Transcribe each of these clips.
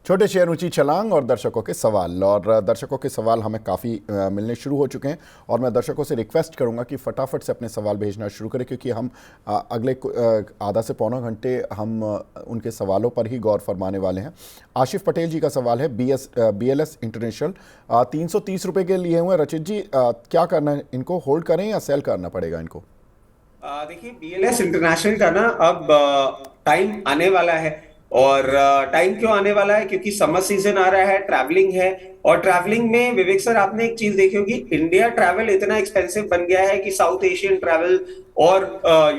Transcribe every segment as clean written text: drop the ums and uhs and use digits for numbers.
छोटे शेयर ऊंची छलांग और दर्शकों के सवाल। और दर्शकों के सवाल हमें काफ़ी मिलने शुरू हो चुके हैं और मैं दर्शकों से रिक्वेस्ट करूंगा कि फटाफट से अपने सवाल भेजना शुरू करें, क्योंकि हम अगले आधा से पौना घंटे हम उनके सवालों पर ही गौर फरमाने वाले हैं। आशिफ पटेल जी का सवाल है, BLS इंटरनेशनल 330 रुपये के लिए हुए। रचित जी, क्या करना है, इनको होल्ड करें या सेल करना पड़ेगा इनको? देखिए BLS इंटरनेशनल का ना अब टाइम आने वाला है। और टाइम क्यों आने वाला है? क्योंकि समर सीजन आ रहा है, ट्रैवलिंग है। और ट्रैवलिंग में विवेक सर, आपने एक चीज देखी होगी, इंडिया ट्रैवल इतना एक्सपेंसिव बन गया है कि साउथ एशियन ट्रैवल और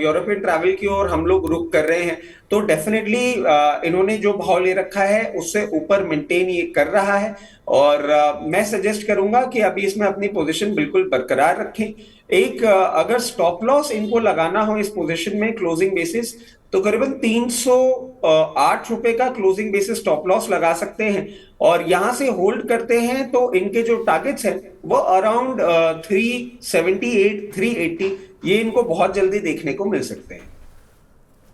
यूरोपियन ट्रैवल की ओर हम लोग रुक कर रहे हैं। तो डेफिनेटली इन्होंने जो भाव ले रखा है उससे ऊपर मेंटेन ये कर रहा है। और मैं सजेस्ट करूंगा कि अभी इसमें अपनी पोजीशन बिल्कुल बरकरार रखें। एक अगर स्टॉप लॉस इनको लगाना हो इस पोजीशन में क्लोजिंग बेसिस, तो करीबन 308 रुपए का क्लोजिंग बेसिस स्टॉप लॉस लगा सकते हैं। और यहां से होल्ड करते हैं तो इनके जो टारगेट्स हैं वो अराउंड 378 380, ये इनको बहुत जल्दी देखने को मिल सकते हैं।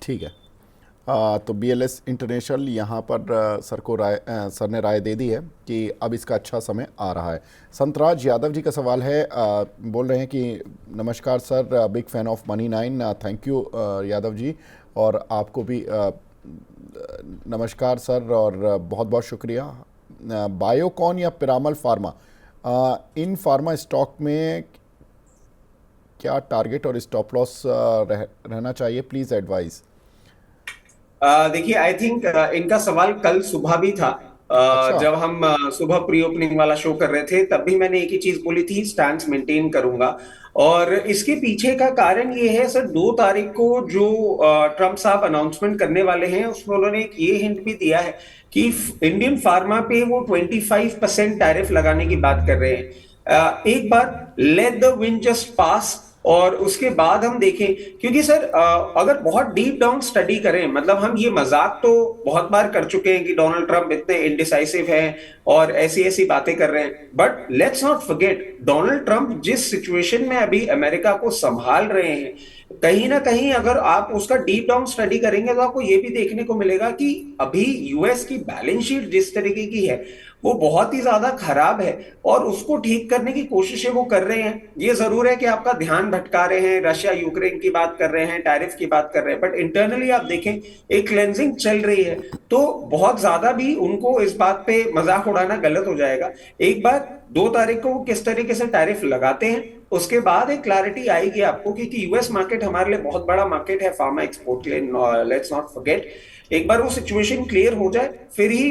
ठीक है। तो BLS इंटरनेशनल यहाँ पर सर ने राय दे दी है कि अब इसका अच्छा समय आ रहा है। संतराज यादव जी का सवाल है, बोल रहे हैं कि नमस्कार sir, big fan of Money 9। Thank you Yadav ji, और आपको भी नमस्कार सर और बहुत बहुत शुक्रिया। बायोकॉन या पिरामल फार्मा, इन फार्मा स्टॉक में क्या टारगेट और स्टॉप लॉस रहना चाहिए, प्लीज़ एडवाइस। देखिए आई थिंक इनका सवाल कल सुबह भी था। अच्छा। जब हम सुबह प्री ओपनिंग वाला शो कर रहे थे तब भी मैंने एक ही चीज बोली थी, स्टैंड मेंटेन करूंगा। और इसके पीछे का कारण ये है सर, 2 तारीख को जो ट्रम्प साहब अनाउंसमेंट करने वाले हैं उसमें उन्होंने एक ये हिंट भी दिया है कि इंडियन फार्मा पे वो 25% टैरिफ लगाने की बात कर रहे हैं। एक बार लेट द विंड जस्ट पास और उसके बाद हम देखें। क्योंकि सर अगर बहुत डीप डाउन स्टडी करें, मतलब हम ये मजाक तो बहुत बार कर चुके हैं कि डोनाल्ड ट्रंप इतने इनडिसाइसिव हैं और ऐसी ऐसी बातें कर रहे हैं, but let's not forget Donald Trump जिस सिचुएशन में अभी अमेरिका को संभाल रहे हैं, कहीं ना कहीं अगर आप उसका डीप डाउन स्टडी करेंगे तो आपको यह भी देखने को मिलेगा कि अभी यूएस की बैलेंस शीट जिस तरीके की है वो बहुत ही ज्यादा खराब है। और उसको ठीक करने की कोशिशें वो कर रहे हैं। ये जरूर है कि आपका ध्यान भटका रहे हैं, रशिया यूक्रेन की बात कर रहे हैं, टैरिफ की बात कर रहे हैं, बट इंटरनली आप देखें एक क्लेंजिंग चल रही है। तो बहुत ज्यादा भी उनको इस बात पे मजाक उड़ाना गलत हो जाएगा। एक बार 2 तारीख को वो किस तरीके से टैरिफ लगाते हैं उसके बाद एक क्लैरिटी आएगी आपको, क्योंकि यूएस मार्केट हमारे लिए बहुत बड़ा मार्केट है फार्मा एक्सपोर्ट के लिए, लेट्स नॉट फॉरगेट। एक बार वो सिचुएशन क्लियर हो जाए फिर ही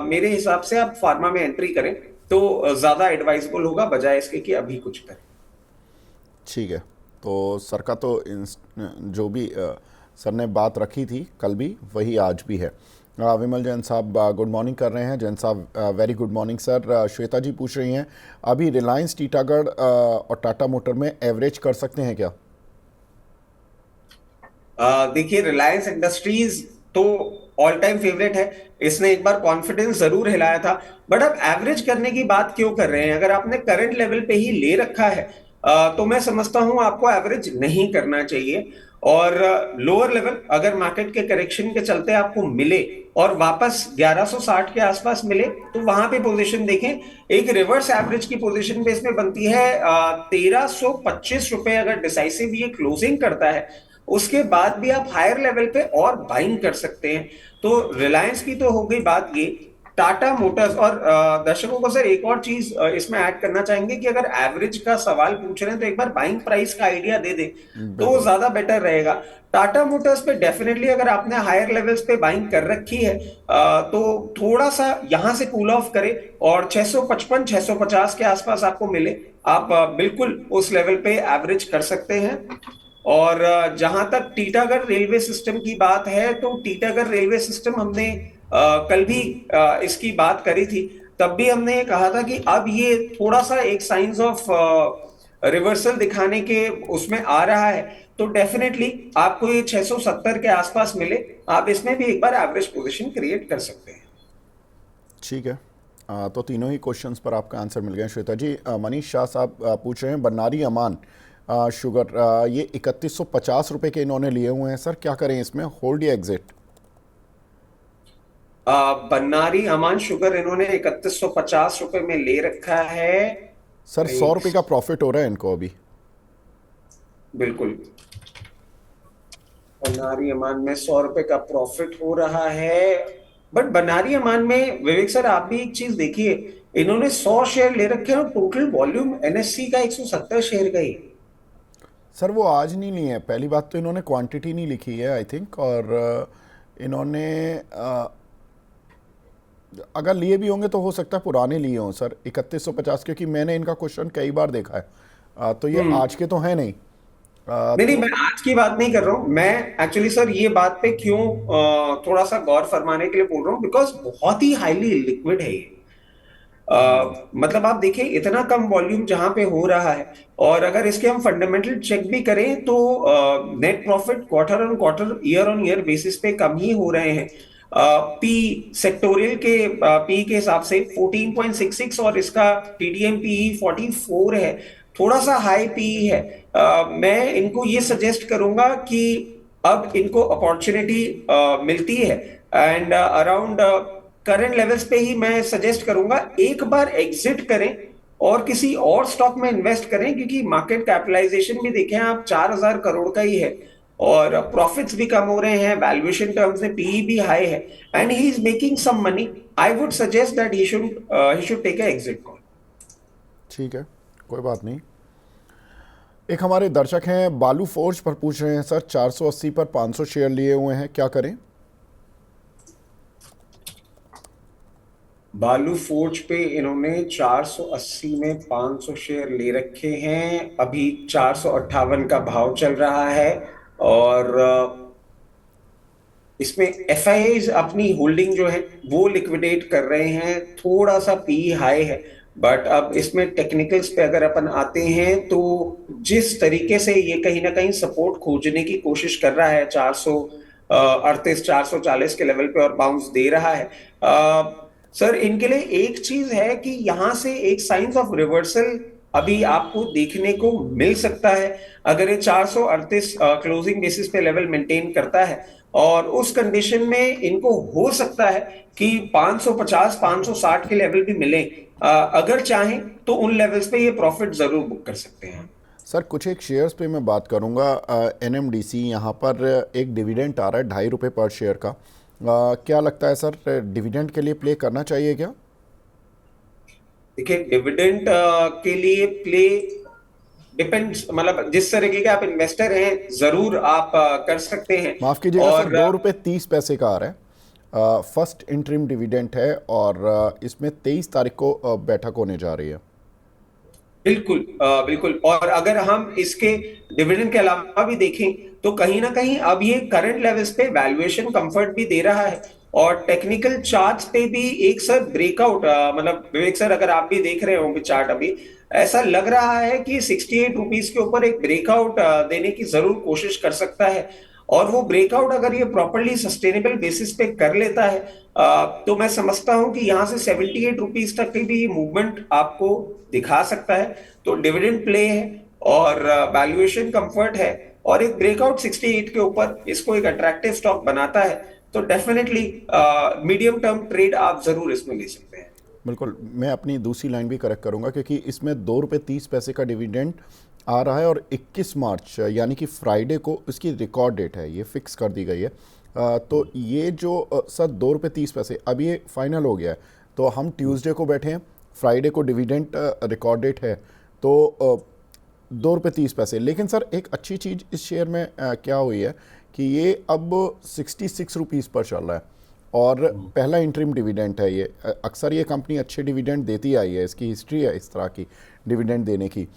मेरे हिसाब से आप फार्मा में एंट्री करें तो ज्यादा एडवाइजेबल होगा, बजाय इसके कि अभी कुछ करें। ठीक है। तो सर का तो जो भी सर ने बात रखी थी कल भी वही आज भी है। विमल जैन साहब गुड मॉर्निंग कर रहे हैं। जैन साहब very good morning sir. Shweta ji पूछ रही हैं, अभी रिलायंस टीटागढ़ और टाटा मोटर में एवरेज कर सकते हैं क्या? देखिए रिलायंस इंडस्ट्रीज तो ऑल टाइम फेवरेट है। इसने एक बार कॉन्फिडेंस जरूर हिलाया था, बट अब एवरेज करने की बात क्यों कर रहे हैं? अगर आपने करंट लेवल पे ही ले रखा है तो मैं समझता हूं आपको एवरेज नहीं करना चाहिए। और लोअर लेवल अगर मार्केट के करेक्शन के चलते आपको मिले और वापस 1160 के आसपास मिले तो वहां पे पोजीशन देखें। एक रिवर्स एवरेज की पोजीशन बेस में बनती है 1325 रुपए। अगर डिसाइसिव ये क्लोजिंग करता है उसके बाद भी आप हायर लेवल पे और बाइंग कर सकते हैं। तो रिलायंस की तो हो गई बात ये। टाटा मोटर्स और दर्शकों को सर एक और चीज इसमें ऐड करना चाहेंगे कि अगर एवरेज का सवाल पूछ रहे हैं तो एक बार बाइंग प्राइस का आइडिया दे दे तो वो बिल्कुल। ज्यादा बेटर रहेगा। टाटा मोटर्स पे डेफिनेटली अगर आपने हायर लेवल्स पे बाइंग कर रखी है तो थोड़ा सा यहां से कूल ऑफ करे और 655 650 के आसपास आपको मिले, आप बिल्कुल उस लेवल पे एवरेज कर सकते हैं। और जहां तक टीटागढ़ रेलवे सिस्टम की बात है तो टीटागढ़ रेलवे सिस्टम हमने कल भी इसकी बात करी थी। तब भी हमने ये कहा था कि अब ये थोड़ा सा एक साइंस ऑफ रिवर्सल दिखाने के उसमें आ रहा है। तो डेफिनेटली आपको ये 670 के आसपास मिले, आप इसमें भी एक बार एवरेज पोजीशन क्रिएट कर सकते हैं। ठीक है। तो तीनों ही क्वेश्चंस पर आपका आंसर मिल गया श्वेता जी। मनीष शाह साहब पूछ रहे हैं, बन्नारी अमान शुगर, ये 3150 रुपये के इन्होंने लिए हुए हैं सर, क्या करें इसमें, होल्ड या एग्जिट? बन्नारी अमान शुगर इन्होंने 3150 रुपए में ले रखा है। सर 100 रुपये का प्रॉफिट हो रहा है इनको अभी। बिल्कुल, बनारी अमान में 100 रुपए का प्रॉफिट हो रहा है। बट बनारी अमान में विवेक सर आप भी एक चीज देखिए, इन्होंने 100 शेयर ले रखे हैं और टोटल वॉल्यूम एनएससी का 170 शेयर का ही। सर वो आज नहीं लिए हैं, पहली बात तो इन्होंने क्वांटिटी नहीं लिखी है आई थिंक, और इन्होंने अगर लिए भी होंगे तो हो सकता है पुराने लिए हों सर 3150, क्योंकि मैंने इनका क्वेश्चन कई बार देखा है। तो ये आज के तो हैं नहीं। नहीं नहीं, तो मैं आज की बात नहीं कर रहा हूं। मैं एक्चुअली सर ये बात पे क्यों थोड़ा सा गौर फरमाने के लिए बोल रहा हूँ, बिकॉज बहुत ही हाईली लिक्विड है ये। मतलब आप देखिए इतना कम वॉल्यूम जहां पे हो रहा है, और अगर इसके हम फंडामेंटल चेक भी करें तो net profit quarter on quarter year on year basis पे कम ही हो रहे हैं। पी सेक्टोरियल के पी के हिसाब से 14.66 और इसका टीडीएम पी 44 है, थोड़ा सा हाई पी है। मैं इनको ये सजेस्ट करूंगा कि अब इनको अपॉर्चुनिटी मिलती है, एंड अराउंड करंट लेवल्स पे ही मैं सजेस्ट करूंगा एक बार एग्जिट करें और किसी और स्टॉक में इन्वेस्ट करें, क्योंकि मार्केट कैपिटलाइजेशन भी देखें आप 4000 करोड़ का ही है, और प्रॉफिट्स भी कम हो रहे हैं, वैल्यूएशन टर्म्स में पीई भी हाई है, and he is making some money. I would suggest that he should take a exit call. ठीक है, कोई बात नहीं। एक हमारे दर्शक हैं बालू फोर्ज पर पूछ रहे हैं सर 480 पर 500 शेयर लिए हुए हैं, क्या करें? बालू फोर्ज पे इन्होंने 480 में 500 शेयर ले रखे हैं, अभी 458 का भाव चल रहा है, और इसमें एफआईआईज अपनी होल्डिंग जो है वो लिक्विडेट कर रहे हैं। थोड़ा सा पी हाई है, बट अब इसमें टेक्निकल्स पे अगर अपन आते हैं तो जिस तरीके से ये कहीं ना कहीं सपोर्ट खोजने की कोशिश कर रहा है 438 440 के लेवल पे और बाउंस दे रहा है, सर इनके लिए एक चीज है कि यहां से एक साइंस ऑफ रिवर्सल अभी आपको देखने को मिल सकता है। अगर ये 438 क्लोजिंग बेसिस पे लेवल मेंटेन करता है, और उस कंडीशन में इनको हो सकता है कि 550 560 के लेवल भी मिले, अगर चाहें तो उन लेवल्स पे ये प्रॉफिट जरूर बुक कर सकते हैं। सर कुछ एक शेयर्स पे मैं बात करूंगा। एनएमडीसी यहाँ पर एक डिविडेंड आ रहा है 2.5 रुपये पर शेयर का। क्या लगता है सर, डिविडेंड के लिए प्ले करना चाहिए क्या? देखिए डिविडेंड के लिए प्ले डिपेंड्स, मतलब जिस तरीके के आप इन्वेस्टर हैं जरूर आप कर सकते हैं। माफ़ कीजिएगा सर, और 2 रुपये 30 पैसे का आ रहा है। फर्स्ट इंटरिम डिविडेंड है, और इसमें 23 तारीख को बैठक होने जा रही है। बिल्कुल बिल्कुल, और अगर हम इसके डिविडेंड के अलावा भी देखें तो कहीं ना कहीं अब ये करंट लेवल्स पे वैल्यूएशन कंफर्ट भी दे रहा है, और टेक्निकल चार्ट्स पे भी एक सर ब्रेकआउट, मतलब विवेक सर अगर आप भी देख रहे होंगे चार्ट, अभी ऐसा लग रहा है कि 68 रुपीज के ऊपर एक ब्रेकआउट देने की जरूर कोशिश कर सकता है, और वो ब्रेकआउट अगर ये प्रॉपरली सस्टेनेबल बेसिस पे कर लेता है, तो मैं समझता हूं कि यहां से 78 रुपीज तक की भी मूवमेंट आपको दिखा सकता है। तो डिविडेंड प्ले है, और वैल्यूएशन कंफर्ट है, और एक ब्रेकआउट 68 के ऊपर इसको एक अट्रैक्टिव स्टॉक बनाता है, तो डेफिनेटली मीडियम टर्म ट्रेड आप जरूर इसमें ले सकते हैं। बिल्कुल, मैं अपनी दूसरी लाइन भी करेक्ट करूंगा, क्योंकि इसमें 2 रुपये 30 पैसे का डिविडेंड आ रहा है, और 21 मार्च यानी कि फ्राइडे को इसकी रिकॉर्ड डेट है, ये फिक्स कर दी गई है। तो ये जो सर 2 रुपये 30 पैसे अब ये फाइनल हो गया है, तो हम ट्यूसडे को बैठे हैं, फ्राइडे को डिविडेंड रिकॉर्ड डेट है, तो 2 रुपये 30 पैसे। लेकिन सर एक अच्छी चीज़ इस शेयर में क्या हुई है कि ये अब 66 रुपीज़ पर चल रहा है, और पहला इंटरिम डिविडेंड है ये। अक्सर ये कंपनी अच्छे डिविडेंड देती आई है, इसकी हिस्ट्री है इस तरह की डिविडेंड देने की।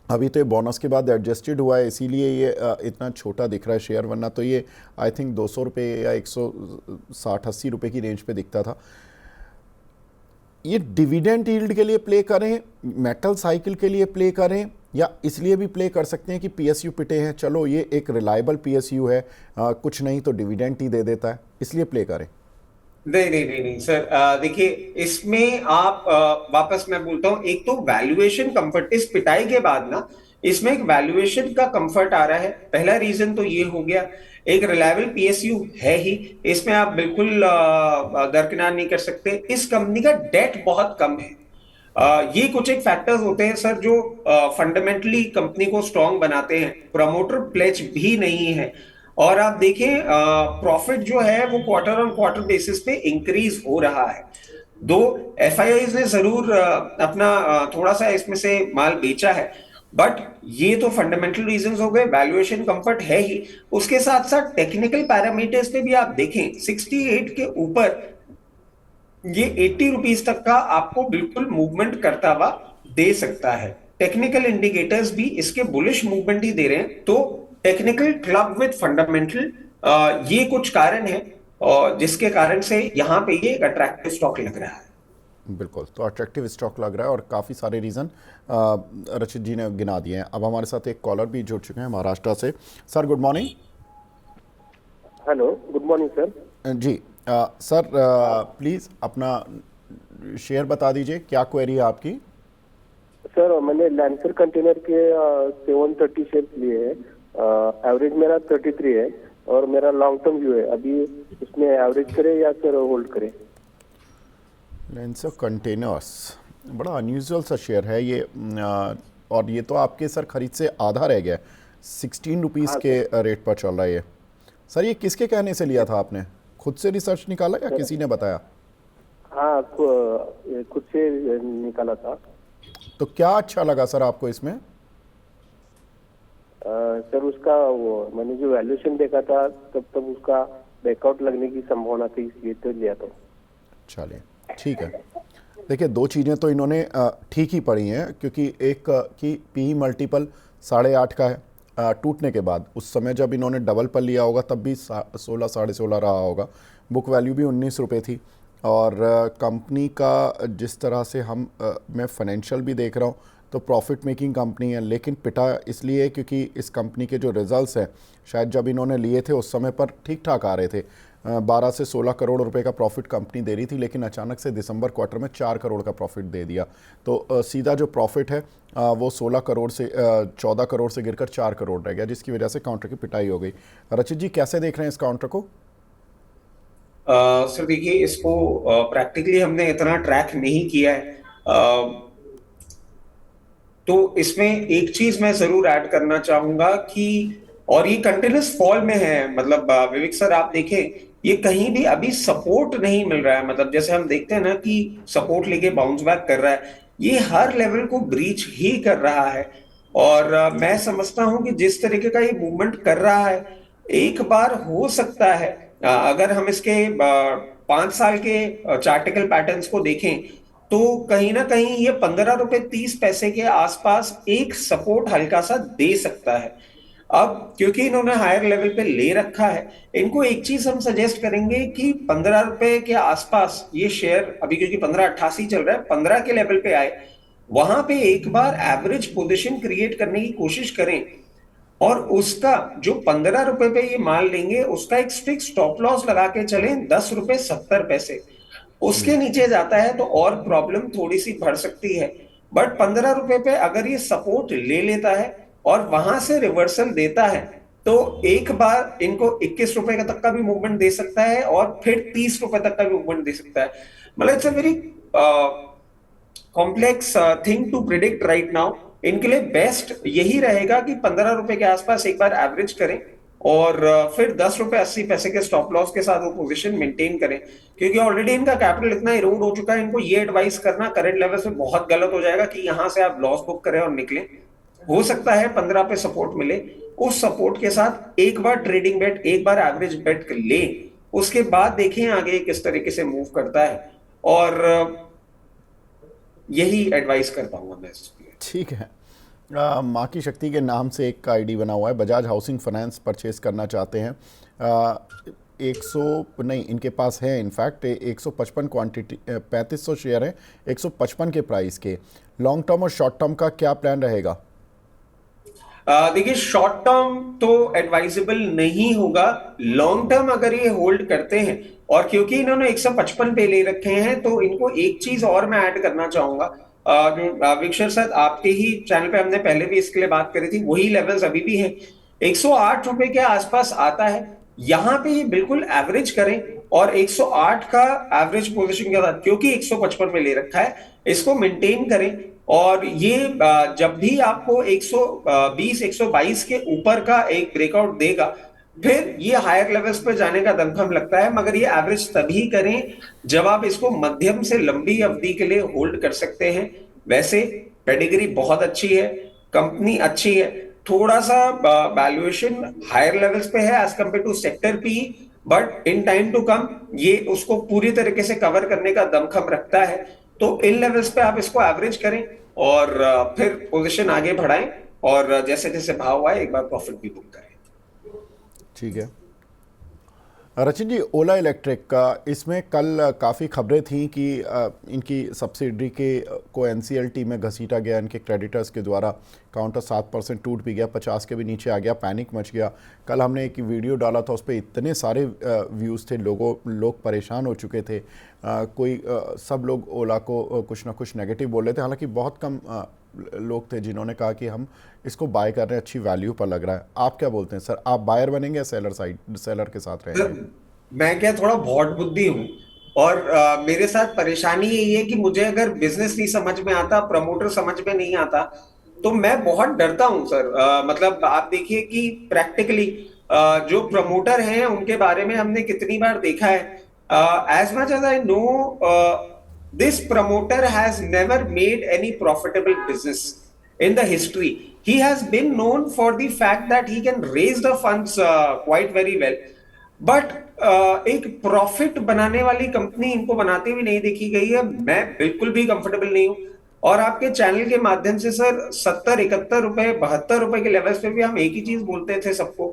अभी तो ये बोनस के बाद एडजस्टेड हुआ है, इसीलिए ये इतना छोटा दिख रहा है शेयर, वरना तो ये आई थिंक 200 रुपये या 160-80 रुपये की रेंज पे दिखता था। ये डिविडेंड यील्ड के लिए प्ले करें, मेटल साइकिल के लिए प्ले करें, या इसलिए भी प्ले कर सकते हैं कि पीएसयू पिटे हैं, चलो ये एक रिलायबल पीएसयू है, कुछ नहीं तो डिविडेंड ही दे देता है, इसलिए प्ले करें? नहीं नहीं नहीं नहीं सर, देखिए इसमें आप वापस मैं बोलता हूं, एक तो वैल्यूएशन कंफर्ट इस पिटाई के बाद ना इसमें एक वैल्यूएशन का कंफर्ट आ रहा है, पहला रीजन तो ये हो गया। एक रिलायबल पीएसयू है ही, इसमें आप बिल्कुल दरकिनार नहीं कर सकते। इस कंपनी का डेट बहुत कम है। ये कुछ एक फैक्टर्स होते हैं सर जो फंडामेंटली कंपनी को स्ट्रांग बनाते हैं। प्रमोटर प्लेज भी नहीं है। और आप देखें प्रॉफिट जो है वो क्वार्टर ऑन क्वार्टर बेसिस पे इंक्रीज हो रहा है। दो एफआईआईज ने जरूर अपना थोड़ा सा इसमें से माल बेचा है, बट ये तो फंडामेंटल रीजंस हो गए, वैल्यूएशन कंफर्ट है ही। उसके साथ साथ टेक्निकल पैरामीटर्स पे भी आप देखें 68 के ऊपर ये 80 रुपीज तक का आपको बिल्कुल मूवमेंट करता हुआ दे सकता है। टेक्निकल इंडिकेटर्स भी इसके बुलिश मूवमेंट ही दे रहे हैं। तो टेक्निकल क्लब विद फंडामेंटल, ये कुछ कारण है और जिसके कारण से यहां पे ये एक अट्रैक्टिव स्टॉक लग रहा है। बिल्कुल, तो अट्रैक्टिव स्टॉक लग रहा है और काफ़ी सारे रीज़न रचित जी ने गिना दिए हैं। अब हमारे साथ एक कॉलर भी जुड़ चुके हैं महाराष्ट्र से। Sir good morning. Hello, good morning sir. जी सर, प्लीज़ अपना शेयर बता दीजिए, क्या क्वेरी है आपकी? सर मैंने लैंसर कंटेनर के 730 शेयर लिए हैं। एवरेज मेरा 33 है और मेरा लॉन्ग टर्म व्यू है। अभी उसमें एवरेज करें या सर होल्ड करें? लैंसर कंटेनर्स बड़ा अनयूजुअल सा शेयर है ये, और ये तो आपके सर खरीद से आधा रह गया। 16 रुपीज़ के रेट पर चल रहा है ये। सर ये किसके कहने से लिया था आपने? खुद से रिसर्च निकाला या किसी ने बताया? हाँ, खुद से निकाला था। तो क्या अच्छा लगा सर आपको इसमें? सर उसका वो मैंने जो वैल्यूएशन देखा था तब उसका बैकआउट लगने की संभावना थी, इसलिए तो लिया था। चलिए ठीक है। देखिए दो चीज़ें तो इन्होंने ठीक ही पड़ी हैं, क्योंकि एक की पी मल्टीपल 8.5 का है टूटने के बाद। उस समय जब इन्होंने डबल पर लिया होगा तब भी 16 16.5 रहा होगा। बुक वैल्यू भी 19 रुपये थी। और कंपनी का जिस तरह से मैं फाइनेंशियल भी देख रहा हूँ तो प्रॉफिट मेकिंग कंपनी है, लेकिन पिटा इसलिए क्योंकि इस कंपनी के जो रिजल्ट्स हैं शायद जब इन्होंने लिए थे उस समय पर ठीक ठाक आ रहे थे। 12 से 16 करोड़ रुपए का प्रॉफिट कंपनी दे रही थी, लेकिन अचानक से दिसंबर क्वार्टर में 4 करोड़ का प्रॉफिट दे दिया। तो सीधा जो प्रॉफिट है वो 16 करोड़ से 14 करोड़ से गिरकर 4 करोड़ रह गया, जिसकी वजह से काउंटर की पिटाई हो गई। रचित जी कैसे देख रहे हैं इस काउंटर को? सर देखिए, इसको प्रैक्टिकली हमने इतना ट्रैक नहीं किया है। तो इसमें एक चीज मैं जरूर ऐड करना चाहूंगा कि, और ये कंटिन्यूस फॉल में है, मतलब विवेक सर आप देखें ये कहीं भी अभी सपोर्ट नहीं मिल रहा है। मतलब जैसे हम देखते हैं ना कि सपोर्ट लेके बाउंस बैक कर रहा है, ये हर लेवल को ब्रीच ही कर रहा है। और मैं समझता हूं कि जिस तरीके का ये मूवमेंट कर रहा है, एक बार हो सकता है अगर हम इसके 5 साल के चार्टिकल पैटर्न्स को देखें तो कहीं ना कहीं ये 15 रुपए 30 पैसे के आसपास एक सपोर्ट हल्का सा दे सकता है। अब क्योंकि इन्होंने हायर लेवल पे ले रखा है, इनको एक चीज हम सजेस्ट करेंगे कि 15 रुपए के आसपास ये शेयर अभी, क्योंकि 15.88 चल रहा है, 15 के लेवल पे आए, वहां पे एक बार एवरेज पोजीशन क्रिएट करने की कोशिश करें। और उसका जो 15 रुपए पे ये माल लेंगे उसका एक स्ट्रिक्ट स्टॉप लॉस लगा के चलें 10 रुपए 70 पैसे। उसके नीचे जाता है तो और प्रॉब्लम थोड़ी सी बढ़ सकती है। बट 15 रुपए पे अगर ये सपोर्ट ले लेता है और वहां से रिवर्सल देता है तो एक बार इनको 21 रुपए का तक का भी मूवमेंट दे सकता है और फिर 30 रुपए तक का भी मूवमेंट दे सकता है। मतलब it's a very complex thing to predict right now. इनके लिए बेस्ट यही रहेगा कि 15 रुपए के आसपास एक बार एवरेज करें और फिर 10 रुपए 80 पैसे के स्टॉप लॉस के साथ वो पोजीशन मेंटेन करें। क्योंकि ऑलरेडी इनका कैपिटल इतना इरोड हो चुका है, इनको ये एडवाइस करना करंट लेवल से बहुत गलत हो जाएगा कि यहां से आप लॉस बुक करें और निकलें। हो सकता है 15 पे सपोर्ट मिले, उस सपोर्ट के साथ एक बार ट्रेडिंग बेट, एक बार एवरेज बेट ले, उसके बाद देखें आगे किस तरीके से मूव करता है। और यही एडवाइस कर पाऊंगा मैं। ठीक है। माँ की शक्ति के नाम से एक का आईडी बना हुआ है, बजाज हाउसिंग फाइनेंस परचेज करना चाहते हैं। 100 नहीं, इनके पास है इनफैक्ट 155 क्वांटिटी, 3500 शेयर है 155 के प्राइस के। लॉन्ग टर्म और शॉर्ट टर्म का क्या प्लान रहेगा? देखिए, शॉर्ट टर्म तो एडवाइजेबल नहीं होगा। लॉन्ग टर्म अगर ये होल्ड करते हैं, और क्योंकि इन्होंने 155 पे ले रखे हैं, तो इनको एक चीज और मैं ऐड करना चाहूंगा जो विक्शर सर आपके ही चैनल पे हमने पहले भी इसके लिए बात करी थी, वही लेवल्स अभी भी हैं। 108 रुपए के आसपास आता है, यहां पे ये बिल्कुल एवरेज करें और 108 का एवरेज पोजीशन के साथ, क्योंकि 155 में ले रखा है, इसको मेंटेन करें। और ये जब भी आपको 120 122 के ऊपर का एक ब्रेकआउट देगा, फिर ये हायर लेवल्स पे जाने का दमखम लगता है। मगर ये एवरेज तभी करें जब आप इसको मध्यम से लंबी अवधि के लिए होल्ड कर सकते हैं। वैसे पेडिग्री बहुत अच्छी है, कंपनी अच्छी है, थोड़ा सा वैल्यूएशन हायर लेवल्स पे है as compare to sector P, but in time to come ये उसको पूरी तरीके से कवर करने का दमखम रखता है। तो इन लेवल्स पे आप इसको एवरेज करें और फिर पोजीशन आगे बढ़ाएं, और जैसे जैसे भाव आए एक बार प्रॉफिट भी बुक करें। ठीक है रचिन जी, ओला इलेक्ट्रिक का इसमें कल काफ़ी खबरें थीं कि इनकी सब्सिडरी को एनसीएलटी में घसीटा गया, इनके क्रेडिटर्स के द्वारा। काउंटर 7% टूट भी गया, 50 के भी नीचे आ गया, पैनिक मच गया। कल हमने एक वीडियो डाला था, उस पर इतने सारे व्यूज़ थे, लोग परेशान हो चुके थे। सब लोग ओला को कुछ ना कुछ नेगेटिव बोल रहे थे। हालांकि बहुत कम लोग थे जिन्होंने कहा कि हम इसको बाय कर रहे हैं, अच्छी वैल्यू पर लग रहा है। आप क्या बोलते हैं सर, आप बायर बनेंगे या सेलर के साथ रहेंगे? मैं क्या थोड़ा बहुत बुद्धि हूँ, और मेरे साथ परेशानी यही है कि मुझे अगर बिजनेस नहीं समझ में आता, प्रमोटर समझ में नहीं आता, तो मैं बहुत डरता हूँ सर। मतलब आप देखिए कि प्रैक्टिकली जो प्रमोटर हैं उनके बारे में हमने कितनी बार देखा है। As much as I know, this promoter has never made any profitable business in the history. He has been known for the fact that he can raise the funds quite very well, but एक profit बनाने वाली company इनको बनाते हुए नहीं देखी गई है। मैं बिल्कुल भी कंफर्टेबल नहीं हूं, और आपके चैनल के माध्यम से सर 70 71 रुपए 72 रुपए के लेवल्स पे भी हम एक ही चीज बोलते थे सबको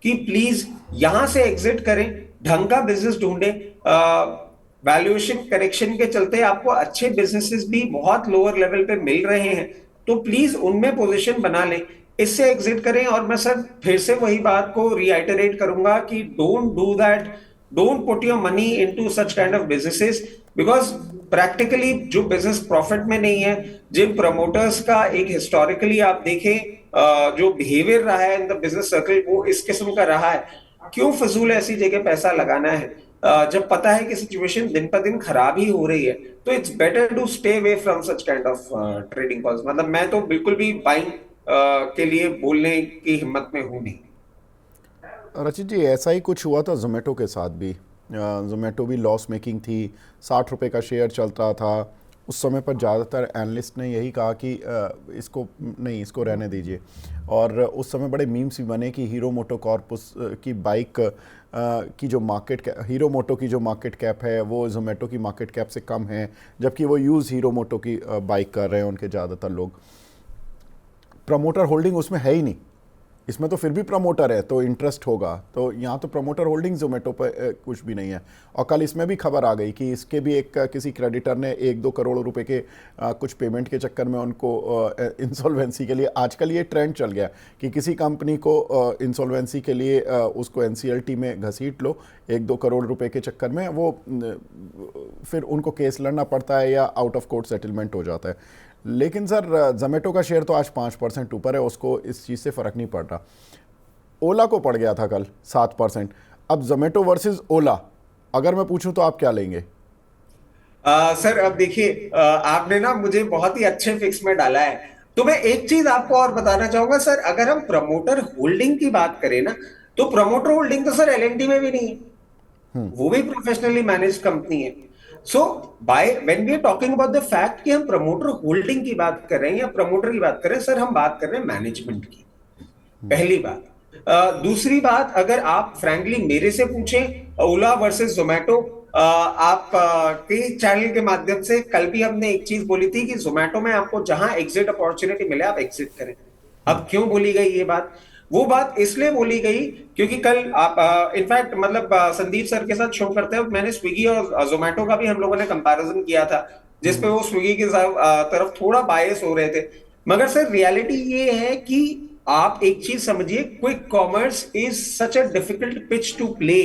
कि प्लीज यहां से एग्जिट करें, ढंग का बिजनेस ढूंढें। वैल्यूएशन करेक्शन के चलते आपको अच्छे बिजनेसेस भी बहुत लोअर लेवल पे मिल रहे हैं, तो प्लीज उनमें पोजीशन बना लें, इससे एग्जिट करें। और मैं सर फिर से वही बात को रीआइटरेट करूंगा कि don't do that, don't put your money into such kind of businesses, because practically जो बिजनेस प्रॉफिट में नहीं है, जिन प्रमोटर्स का एक हिस्टोरिकली आप देखें जो बिहेवियर रहा है इन द बिजनेस सर्कल, वो इस किस्म का रहा है। क्यों फजूल ऐसी जगह पैसा लगाना है जब पता है कि सिचुएशन दिन पर दिन खराब ही हो रही है? तो it's better to stay away from such kind of trading calls. मतलब मैं तो बिल्कुल भी बाइंग के लिए बोलने की हिम्मत में हूं नहीं। रचित जी, ऐसा ही कुछ हुआ था जोमेटो के साथ भी। जोमेटो भी लॉस मेकिंग थी, 60 रुपये का शेयर चलता था। उस समय पर ज़्यादातर एनालिस्ट ने यही कहा कि इसको रहने दीजिए। और उस समय बड़े मीम्स भी बने कि हीरो मोटो कॉर्पुस की बाइक की जो हीरो मोटो की जो मार्केट कैप है वो जोमेटो की मार्केट कैप से कम है, जबकि वो यूज़ हीरो मोटो की बाइक कर रहे हैं उनके ज़्यादातर लोग। प्रमोटर होल्डिंग उसमें है ही नहीं, इसमें तो फिर भी प्रमोटर है तो इंटरेस्ट होगा, तो यहाँ तो प्रमोटर होल्डिंग जोमेटो पर कुछ भी नहीं है। और कल इसमें भी खबर आ गई कि इसके भी किसी क्रेडिटर ने 1-2 करोड़ रुपए के कुछ पेमेंट के चक्कर में उनको इंसॉल्वेंसी के लिए, आजकल ये ट्रेंड चल गया कि किसी कंपनी को इंसॉल्वेंसी के लिए उसको एनसीएलटी में घसीट लो 1-2 करोड़ रुपए के चक्कर में, वो फिर उनको केस लड़ना पड़ता है या आउट ऑफ कोर्ट सेटलमेंट हो जाता है। लेकिन सर जोमेटो का शेयर तो आज 5% ऊपर है, उसको इस चीज़ से फ़र्क नहीं पड़ रहा। ओला को पड़ गया था कल 7%। अब जोमेटो वर्सेस ओला अगर मैं पूछूं तो आप क्या लेंगे? सर अब देखिए, आपने ना मुझे बहुत ही अच्छे फिक्स में डाला है, तो मैं एक चीज आपको और बताना चाहूंगा सर। अगर हम प्रमोटर होल्डिंग की बात करें ना, तो प्रमोटर होल्डिंग तो सर एलएनटी में भी नहीं है, वो भी प्रोफेशनली मैनेज कंपनी है। So by when we are talking about the fact कि हम प्रमोटर होल्डिंग की बात कर रहे हैं या प्रमोटर की बात कर रहे हैं, सर हम बात कर रहे हैं मैनेजमेंट की, पहली बात। दूसरी बात, अगर आप फ्रैंकली मेरे से पूछें ओला वर्सेस जोमेटो, आप के चैनल के माध्यम से कल भी हमने एक चीज बोली थी कि जोमेटो में आपको जहां एग्जिट अपॉर्चुनिटी मिले आप एग्जिट करें। अब क्यों बोली गई ये बात? वो बात इसलिए बोली गई क्योंकि कल आप इनफैक्ट मतलब संदीप सर के साथ शो करते हुए मैंने स्विगी और जोमेटो का भी हम लोगों ने कंपैरिजन किया था, जिसपे वो स्विगी की तरफ थोड़ा बायस हो रहे थे। मगर सर रियलिटी ये है कि आप एक चीज समझिए, quick commerce is such a difficult pitch to play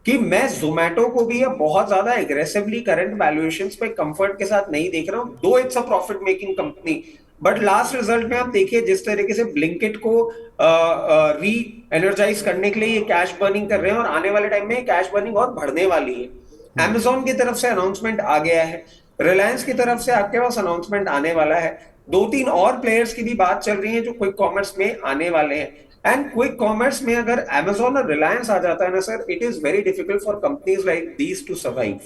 कि मैं जोमेटो को भी अब बहुत ज्यादा एग्रेसिवली करंट वैल्यूएशंस पे कंफर्ट के साथ नहीं देख रहा हूं, though it's a profit making company. But last result में आप देखिए जिस तरीके से ब्लिंकिट को री एनर्जाइज करने के लिए ये कैश बर्निंग कर रहे हैं, और आने वाले टाइम में कैश बर्निंग और बढ़ने वाली है। Amazon की तरफ से अनाउंसमेंट आ गया है, रिलायंस की तरफ से आपके पास अनाउंसमेंट आने वाला है, दो तीन और प्लेयर्स की भी बात चल रही है जो क्विक कॉमर्स में आने वाले हैं। एंड क्विक कॉमर्स में अगर Amazon और रिलायंस आ जाता है ना sir, it is very difficult for companies like these two survive.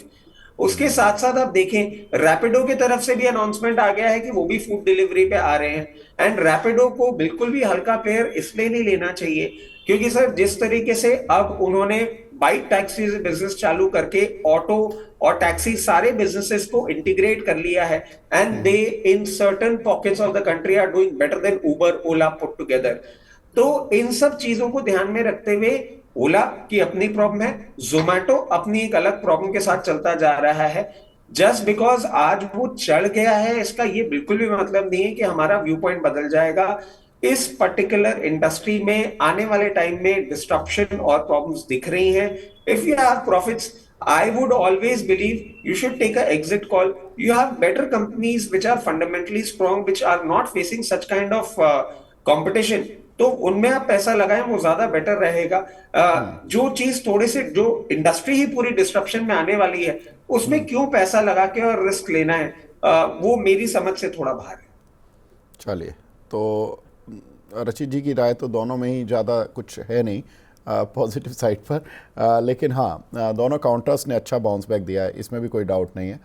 उसके साथ साथ आप देखें रैपिडो की तरफ से भी अनाउंसमेंट आ गया है कि वो भी फूड डिलीवरी पे आ रहे हैं। एंड रैपिडो को बिल्कुल भी हल्का प्लेयर इसलिए नहीं लेना चाहिए क्योंकि सर जिस तरीके से अब उन्होंने बाइक टैक्सी बिजनेस चालू करके ऑटो और टैक्सी सारे बिजनेसेस को इंटीग्रेट कर लिया है, and they in certain pockets of the country are doing better than Uber Ola put together. तो इन सब चीजों को ध्यान में रखते हुए ओला की अपनी प्रॉब्लम है, जोमेटो अपनी एक अलग प्रॉब्लम के साथ चलता जा रहा है। जस्ट बिकॉज आज वो चढ़ गया है इसका ये बिल्कुल भी मतलब नहीं है कि हमारा व्यू पॉइंट बदल जाएगा। इस पर्टिकुलर इंडस्ट्री में आने वाले टाइम में डिस्ट्रप्शन और प्रॉब्लम्स दिख रही हैं। If you have profits, I would always believe you should take an exit call. You have better companies which are fundamentally strong, which are not facing such kind of competition. तो उनमें आप पैसा लगाएं, वो ज्यादा बेटर रहेगा। जो चीज थोड़े से जो इंडस्ट्री ही पूरी डिस्ट्रप्शन में आने वाली है उसमें क्यों पैसा लगा के और रिस्क लेना है, वो मेरी समझ से थोड़ा बाहर है। चलिए, तो रचित जी की राय तो दोनों में ही ज़्यादा कुछ है नहीं पॉजिटिव साइड पर, लेकिन हाँ दोनों काउंटर्स ने अच्छा बाउंस बैक दिया है, इसमें भी कोई डाउट नहीं है।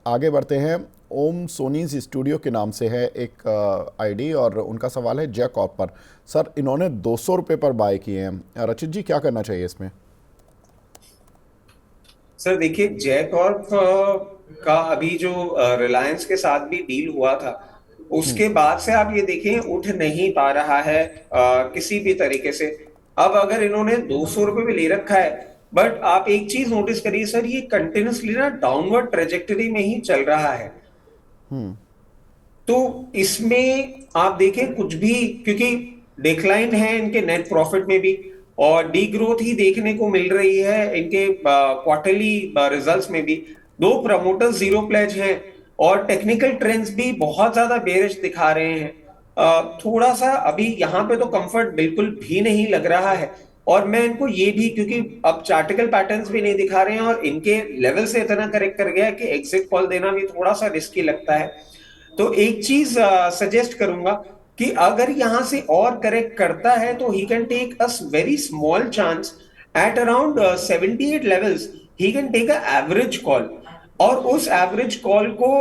आगे बढ़ते हैं। ओम सोनीज स्टूडियो के नाम से है एक आईडी और उनका सवाल है जय कॉर्प पर। सर इन्होंने 200 रुपये पर बाय किए हैं, रचित जी क्या करना चाहिए इसमें? सर देखिए जय कॉर्प का अभी जो रिलायंस के साथ भी डील हुआ था उसके बाद से आप ये देखें उठ नहीं पा रहा है किसी भी तरीके से। अब अगर इन्होंने 200 रुपये में ले रखा है, बट आप एक चीज नोटिस करिए सर, ये कंटिन्यूसली ना डाउनवर्ड ट्रेजेक्टरी में ही चल रहा है। तो इसमें आप देखें कुछ भी, क्योंकि डिक्लाइन है इनके नेट प्रॉफिट में भी और डी ग्रोथ ही देखने को मिल रही है इनके क्वार्टरली रिजल्ट्स में भी। दो प्रमोटर्स जीरो प्लेज हैं और टेक्निकल ट्रेंड्स भी बहुत ज्यादा बेरिश दिखा रहे हैं। थोड़ा सा अभी यहाँ पे तो कंफर्ट बिल्कुल भी नहीं लग रहा है, और मैं इनको ये भी, क्योंकि अब चार्टिकल पैटर्न्स भी नहीं दिखा रहे हैं और इनके लेवल से इतना करेक्ट कर गया कि एग्जिट कॉल देना भी थोड़ा सा रिस्की लगता है। तो एक चीज सजेस्ट करूंगा कि अगर यहां से और करेक्ट करता है तो he can take a very small chance at around 78 levels, he can take a average call, और उस एवरेज कॉल को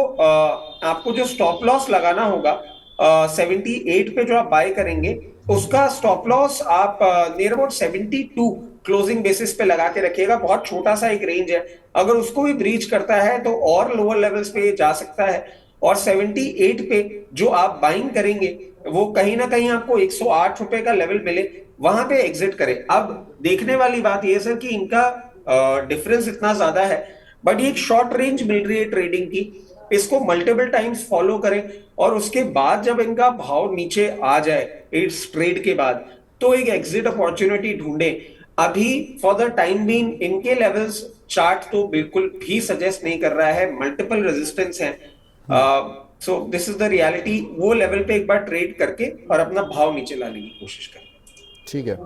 आपको जो स्टॉप लॉस लगाना होगा 78 पे जो आप बाय करेंगे उसका स्टॉप लॉस आप नियर अबाउट 72 क्लोजिंग बेसिस पे लगा के रखिएगा। बहुत छोटा सा एक रेंज है, अगर उसको भी ब्रीच करता है तो और लोअर लेवल्स पे जा सकता है, और 78 पे जो आप बाइंग करेंगे वो कहीं ना कहीं आपको 108 रुपए का लेवल मिले, वहां पे एग्जिट करें। अब देखने वाली बात यह सर कि इनका डिफरेंस इतना ज्यादा है, बट ये एक शॉर्ट रेंज मिल रही है ट्रेडिंग की, इसको मल्टीपल टाइम्स फॉलो करें और उसके बाद जब इनका भाव नीचे आ जाए इस ट्रेड के बाद तो एक एग्जिट अपॉर्चुनिटी ढूंढे। अभी फॉर द टाइम बीइंग इनके लेवल्स चार्ट तो बिल्कुल भी सजेस्ट नहीं कर रहा है, मल्टीपल रेजिस्टेंस हैं। So this is the reality. वो लेवल पे एक बार ट्रेड करके और अपना भाव नीचे लाने की कोशिश करें। ठीक है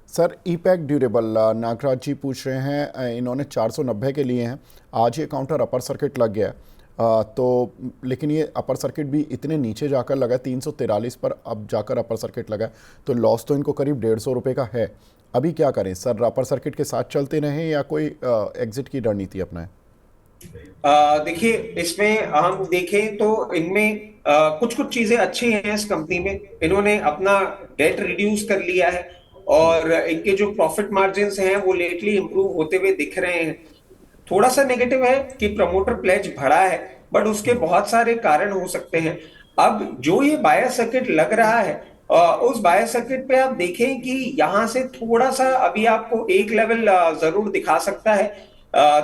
सर। ईपैक ड्यूरेबल नागराज जी पूछ रहे हैं, इन्होंने 490 के लिए हैं, आज ये काउंटर अपर सर्किट लग गया तो लेकिन ये अपर सर्किट भी इतने नीचे जाकर लगा 343 पर अब जाकर अपर सर्किट लगा, तो लॉस तो इनको करीब 150 रुपये का है। अभी क्या करें सर, अपर सर्किट के साथ चलते रहें या कोई एग्जिट की रणनीति अपनाएं? देखिए इसमें हम देखें तो इनमें कुछ कुछ चीजें अच्छी हैं इस कंपनी में। इन्होंने अपना डेट रिड्यूस कर लिया है और इनके जो प्रॉफिट मार्जिन्स हैं वो लेटली इंप्रूव होते हुए दिख रहे हैं। थोड़ा सा नेगेटिव है कि प्रमोटर प्लेज बढ़ा है, बट उसके बहुत सारे कारण हो सकते हैं। अब जो ये बायर सर्किट लग रहा है उस बायर सर्किट पे आप देखें कि यहां से थोड़ा सा अभी आपको एक लेवल जरूर दिखा सकता है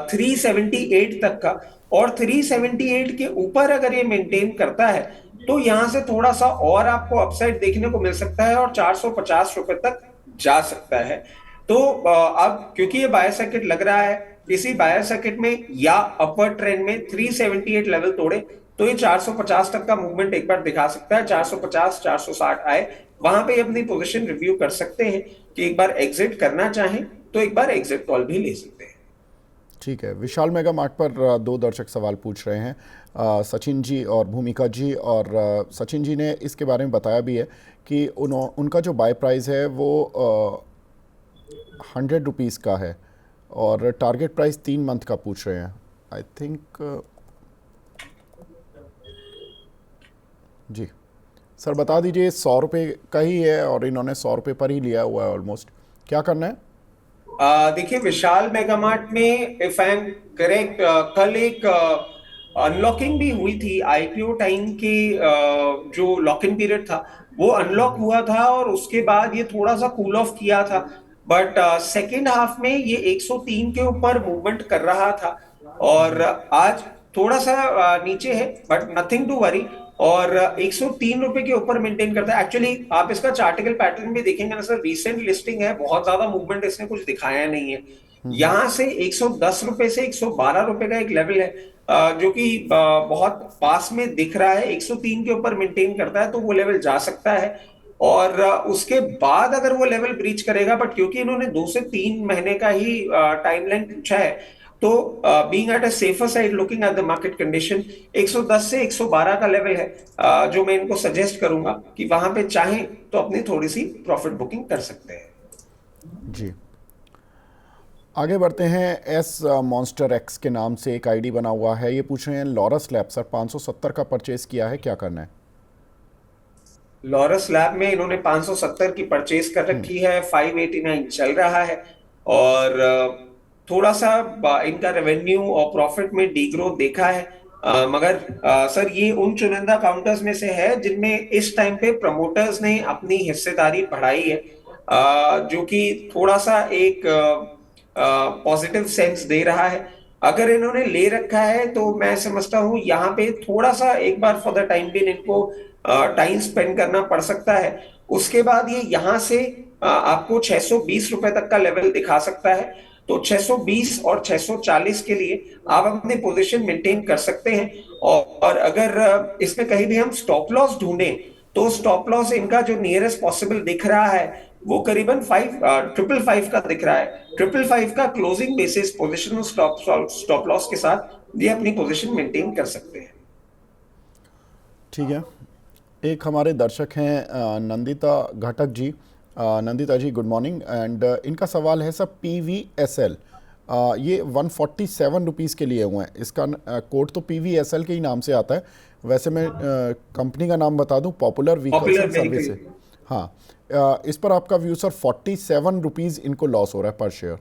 378 तक का, और 378 के ऊपर अगर ये मेंटेन करता है तो यहां से थोड़ा सा और आपको अपसाइड देखने को मिल सकता है और 450 रुपए तक जा सकता है। तो अब क्योंकि ये बायर सर्किट लग रहा है, इसी बायर सर्किट में या अपर ट्रेंड में 378 लेवल तोड़े तो ये 450 तक का मूवमेंट एक बार दिखा सकता है। 450 460 आए, वहां पे अपनी पोजीशन रिव्यू कर सकते हैं कि एक बार एग्जिट करना चाहें तो एक बार एग्जिट कॉल भी ले सकते हैं। ठीक है, विशाल मेगा मार्ट पर दो दर्शक सवाल पूछ रहे हैं, सचिन जी और भूमिका जी। और सचिन जी ने इसके बारे में बताया भी है कि उनका जो बाय प्राइस है वो 100 रुपीज़ का है और टारगेट प्राइस 3 मंथ का पूछ रहे हैं। आई थिंक जी सर बता दीजिए, 100 रुपये का ही है और इन्होंने 100 रुपये पर ही लिया हुआ है ऑलमोस्ट, क्या करना है? देखिए विशाल मेगामार्ट में इफ आई एम करेक्ट, कल एक अनलॉकिंग भी हुई थी। आईपीओ टाइम की जो लॉक इन पीरियड था वो अनलॉक हुआ था और उसके बाद ये थोड़ा सा कूल ऑफ किया था, बट सेकेंड हाफ में ये 103 के ऊपर मूवमेंट कर रहा था और आज थोड़ा सा नीचे है, बट नथिंग टू वरी। और 103 रुपए के ऊपर मेंटेन करता है। एक्चुअली आप इसका चार्टिकल पैटर्न भी देखेंगे ना सर, रिसेंट लिस्टिंग है, बहुत ज्यादा मूवमेंट इसने कुछ दिखाया नहीं है। यहां से 110 रुपए से 112 रुपए का एक लेवल है जो कि बहुत पास में दिख रहा है। 103 के ऊपर मेंटेन करता है तो वो लेवल जा सकता है और उसके बाद अगर वो लेवल ब्रीच करेगा, बट क्योंकि इन्होंने 2 से 3 महीने का ही टाइमलाइन पूछा है तो being at a safer side looking at the market condition 110 से 112 का लेवल है जो मैं इनको सजेस्ट करूंगा कि वहां पे चाहें तो अपनी थोड़ी सी प्रॉफिट बुकिंग कर सकते हैं। जी आगे बढ़ते हैं। एस मॉन्स्टर एक्स के नाम से एक आईडी बना हुआ है, ये पूछ रहे हैं लॉरस लैब सर 570 का परचेज किया है, क्या करना है? लॉरस लैब में इन्होंने 570 की परचेज कर रखी है, 589 चल रहा है और थोड़ा सा इनका रेवेन्यू और प्रॉफिट में डीग्रोथ देखा है। मगर सर ये उन चुनिंदा काउंटर्स में से है जिनमें इस टाइम पे प्रमोटर्स ने अपनी हिस्सेदारी बढ़ाई है, जो कि थोड़ा सा एक पॉजिटिव सेंस दे रहा है। अगर इन्होंने ले रखा है तो मैं समझता हूं यहाँ पे थोड़ा सा एक बार फॉर द टाइम बिन इनको टाइम स्पेंड करना पड़ सकता है। उसके बाद ये यहाँ से आपको 620 रुपए तक का लेवल दिखा सकता है, तो 620 और 640 के लिए आप अपनी पोजीशन मेंटेन कर सकते हैं। और अगर इसमें कहीं भी हम स्टॉप लॉस ढूंढें तो स्टॉप लॉस इनका जो नियरेस्ट पॉसिबल दिख रहा है वो करीबन 555 का दिख रहा है। 555 का closing basis position stop loss के साथ ये अपनी पोजीशन मेंटेन कर सकते हैं। ठीक है, एक हमारे दर्शक हैं नंदिता घटक जी। नंदिता जी गुड मॉर्निंग एंड इनका सवाल है सर PVSL, ये 147 रुपीज़ के लिए हुए हैं। इसका कोड तो PVSL के ही नाम से आता है, वैसे मैं कंपनी का नाम बता दूं, पॉपुलर व्हीकल्स सर्विस है। हाँ, इस पर आपका व्यू सर? 47 रुपीज़ इनको लॉस हो रहा है पर शेयर।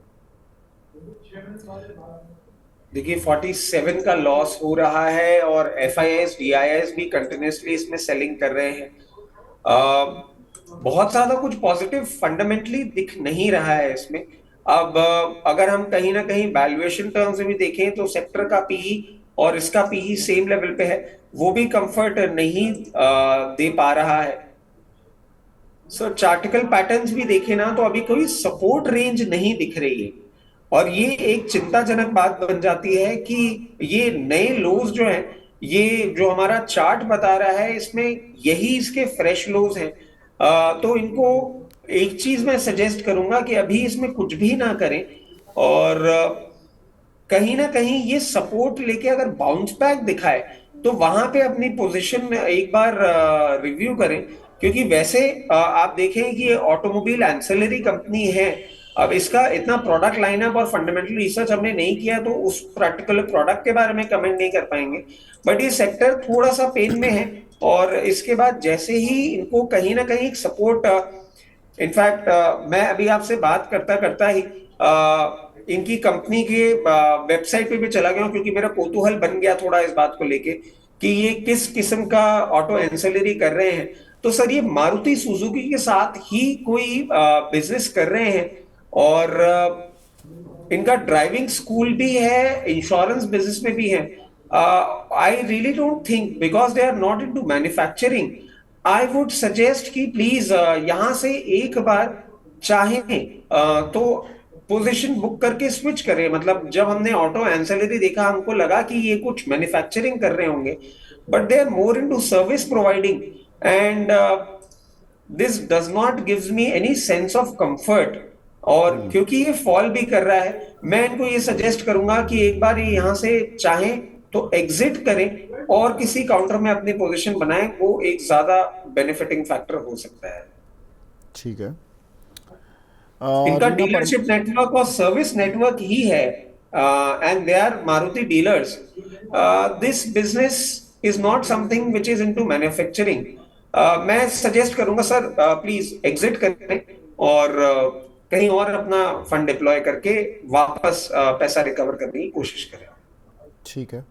देखिए 47 का लॉस हो रहा है और FIIs DIIs भी कंटिन्यूसली इसमें सेलिंग कर रहे हैं। बहुत ज्यादा कुछ पॉजिटिव फंडामेंटली दिख नहीं रहा है इसमें। अब अगर हम कहीं ना कहीं वैल्यूएशन टर्म्स में भी देखें तो सेक्टर का PE और इसका PE सेम लेवल पे है, वो भी कंफर्ट नहीं दे पा रहा है। सर चार्टिकल पैटर्न्स भी देखें ना तो अभी कोई सपोर्ट रेंज नहीं दिख रही है और ये एक चिंताजनक बात बन जाती है कि ये नए लोज जो हैं, ये जो हमारा चार्ट बता रहा है इसमें यही इसके फ्रेश लोज हैं। तो इनको एक चीज मैं सजेस्ट करूंगा कि अभी इसमें कुछ भी ना करें और कहीं ना कहीं ये सपोर्ट लेके अगर बाउंस बैक दिखाए तो वहां पे अपनी पोजीशन एक बार रिव्यू करें, क्योंकि वैसे आप देखें कि ये ऑटोमोबाइल एंसेलरी कंपनी है। अब इसका इतना प्रोडक्ट लाइनअप और फंडामेंटल रिसर्च हमने नहीं किया तो उस पर्टिकुलर प्रोडक्ट के बारे में कमेंट नहीं कर पाएंगे, बट ये सेक्टर थोड़ा सा पेन में है और इसके बाद जैसे ही इनको कहीं ना कहीं सपोर्ट, इनफैक्ट मैं अभी आपसे बात करता करता ही इनकी कंपनी के वेबसाइट पे भी चला गया हूं, क्योंकि मेरा कौतूहल बन गया थोड़ा इस बात को लेके कि ये किस किस्म का ऑटो एंसेलरी कर रहे हैं। तो सर ये मारुति सुजुकी के साथ ही कोई बिजनेस कर रहे हैं और इनका ड्राइविंग स्कूल भी है, इंश्योरेंस बिजनेस में भी है। I really don't think, because they are not into manufacturing, I would suggest कि प्लीज यहां से एक बार चाहें तो पोजीशन बुक करके स्विच करें। मतलब जब हमने ऑटो एंसेलरी देखा हमको लगा कि ये कुछ मैन्युफैक्चरिंग कर रहे होंगे, but they are more into service providing, and this does not gives me any sense of comfort. और क्योंकि ये फॉल भी कर रहा है, मैं इनको ये सजेस्ट करूंगा कि एक बार ये यहां से चाहें तो एग्जिट करें और किसी काउंटर में अपनी पोजीशन बनाएं, वो एक ज्यादा बेनिफिटिंग फैक्टर हो सकता है। ठीक है। इनका रीना डीलरशिप नेटवर्क और सर्विस नेटवर्क ही है, and they are Maruti dealers. This business is not something which is into manufacturing. मैं सजेस्ट करूंगा सर, प्लीज एग्जिट करें और कहीं और अपना फंड डिप्लॉय करके वापस पैसा रिकवर करने की कोशिश करें। ठीक है।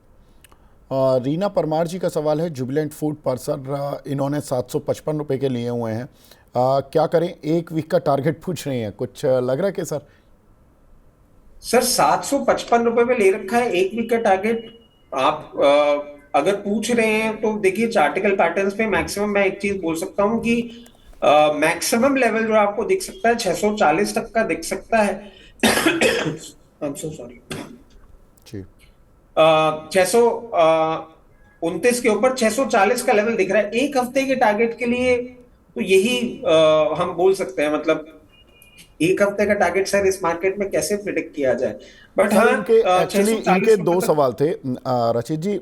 रीना परमार जी का सवाल है, जुबिलेंट फूड पर सर इन्होंने 755 रुपये के लिए हुए हैं, क्या करें? एक वीक का टारगेट पूछ रहे हैं, कुछ लग रहा है कि सर? सर 755 रुपए में ले रखा है एक वीक का टारगेट। आप अगर पूछ रहे हैं तो देखिए चार्टिकल पैटर्न्स पे मैक्सिमम मैं एक चीज बोल सकता हूं कि मैक्सिमम लेवल जो आपको दिख सकता है 640 तक का दिख सकता है। I am so sorry. जी। 629 के ऊपर 640 का लेवल दिख रहा है एक हफ्ते के टारगेट के लिए। तो यही हम बोल सकते हैं। मतलब एक हफ्ते का टारगेट सर इस मार्केट में कैसे प्रिडिक्ट किया जाए, बट सर हाँ इनके एक्चुअली 640 इनके रुपए दो तक। सवाल थे रचित जी।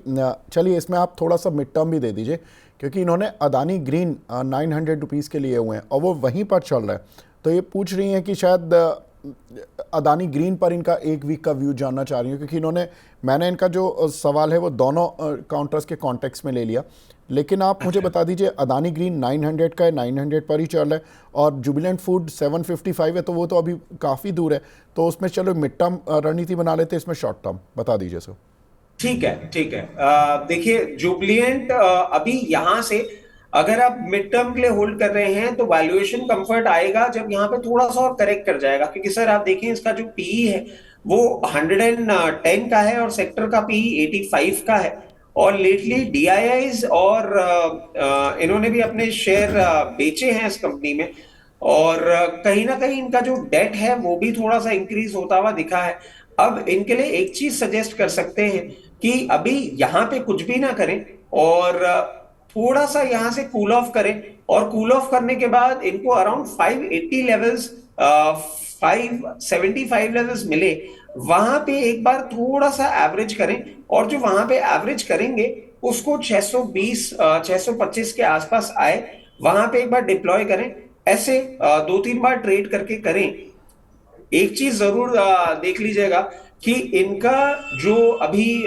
चलिए इसमें आप थोड़ा सा मिड टर्म भी दे दीजिए, क्योंकि इन्होंने अदानी ग्रीन 900 रुपीज़ के लिए हुए हैं और वो वहीं पर चल रहा है। तो ये पूछ रही हैं कि शायद अदानी ग्रीन पर इनका एक वीक का व्यू जानना चाह रही हूँ, क्योंकि मैंने इनका जो सवाल है वो दोनों काउंटर्स के कॉन्टेक्स्ट में ले लिया। लेकिन आप मुझे बता दीजिए, अदानी ग्रीन 900 का है, 900 पर ही चल रहा है, और जुबिलेंट फूड 755 है, तो वो तो अभी काफ़ी दूर है। तो उसमें चलो मिड टर्म रणनीति बना लेते हैं, इसमें शॉर्ट टर्म बता दीजिए सर। ठीक है, ठीक है। देखिए जुबलिएंट अभी यहां से अगर आप मिड टर्म के लिए होल्ड कर रहे हैं तो वैल्यूएशन कंफर्ट आएगा जब यहां पे थोड़ा सा और करेक्ट कर जाएगा। क्योंकि सर आप देखें इसका जो पीई है वो 110 का है और सेक्टर का पीई 85 का है। और लेटली डीआईआईज और इन्होंने भी अपने शेयर बेचे हैं इस कंपनी में। और कहीं ना कहीं इनका जो डेट है वो भी थोड़ा सा इंक्रीज होता हुआ दिखा है। अब इनके लिए एक चीज सजेस्ट कर सकते हैं कि अभी यहां पे कुछ भी ना करें और थोड़ा सा यहां से कूल ऑफ करें, और कूल ऑफ करने के बाद इनको अराउंड 580 लेवल्स, 575 लेवल्स मिले, वहां पे एक बार थोड़ा सा एवरेज करें। और जो वहां पे एवरेज करेंगे उसको 620 625 के आसपास आए, वहां पे एक बार डिप्लॉय करें। ऐसे 2-3 बार ट्रेड करके करें। एक चीज जरूर देख लीजिएगा कि इनका जो अभी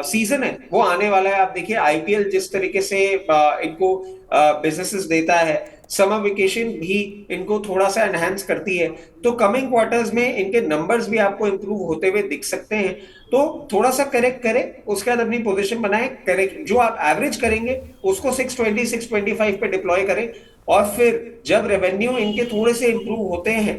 सीजन है वो आने वाला है। आप देखिए आईपीएल जिस तरीके से इनको बिजनेसेस देता है, समर वेकेशन भी इनको थोड़ा सा एनहांस करती है, तो कमिंग क्वार्टर्स में इनके नंबर्स भी आपको इंप्रूव होते हुए दिख सकते हैं। तो थोड़ा सा करेक्ट करें, उसके बाद अपनी पोजीशन बनाएं। करेक्ट जो आप एवरेज करेंगे उसको 620 625 पे डिप्लॉय करें, और फिर जब रेवेन्यू इनके थोड़े से इंप्रूव होते हैं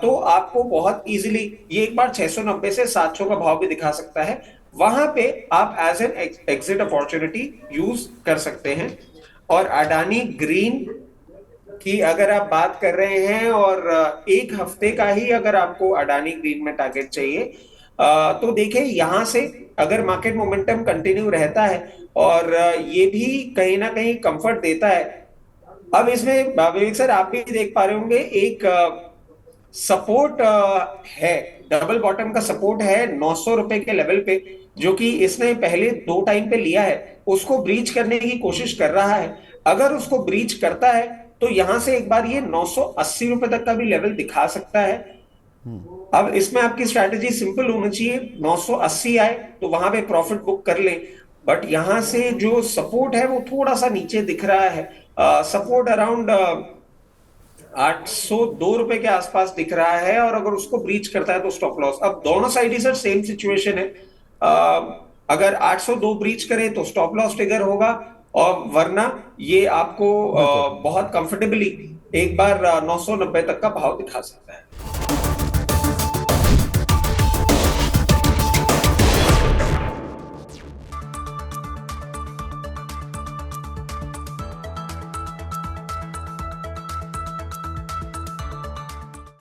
तो आपको बहुत इजीली ये एक बार 690 से 700 का भाव भी दिखा सकता है। वहां पे आप as an exit opportunity use कर सकते हैं। और अडानी ग्रीन की अगर आप बात कर रहे हैं और एक हफ्ते का ही अगर आपको अडानी ग्रीन में टारगेट चाहिए, तो देखिए यहां से अगर मार्केट मोमेंटम कंटिन्यू रहता है और ये भी कहीं ना कहीं कंफर्ट देता है। अब इसमें विवेक सर आप भी देख पा रहे होंगे एक सपोर्ट है, डबल बॉटम का सपोर्ट है 900 रुपए के लेवल पे, जो कि इसने पहले 2 टाइम पे लिया है। उसको ब्रीच करने की कोशिश कर रहा है। अगर उसको ब्रीच करता है तो यहां से एक बार ये 980 रुपए तक का भी लेवल दिखा सकता है। अब इसमें आपकी स्ट्रैटेजी सिंपल होनी चाहिए, 980 आए तो वहां पे प्रॉफिट बुक कर ले। बट यहां से जो सपोर्ट है वो थोड़ा सा नीचे दिख रहा है, सपोर्ट अराउंड 802 रुपए के आसपास दिख रहा है, और अगर उसको ब्रीच करता है तो स्टॉप लॉस। अब दोनों साइड ही सर सेम सिचुएशन है। अगर 802 ब्रीच करे तो स्टॉप लॉस ट्रिगर होगा, और वरना ये आपको बहुत कंफर्टेबली एक बार 990 तक का भाव दिखा सकता है।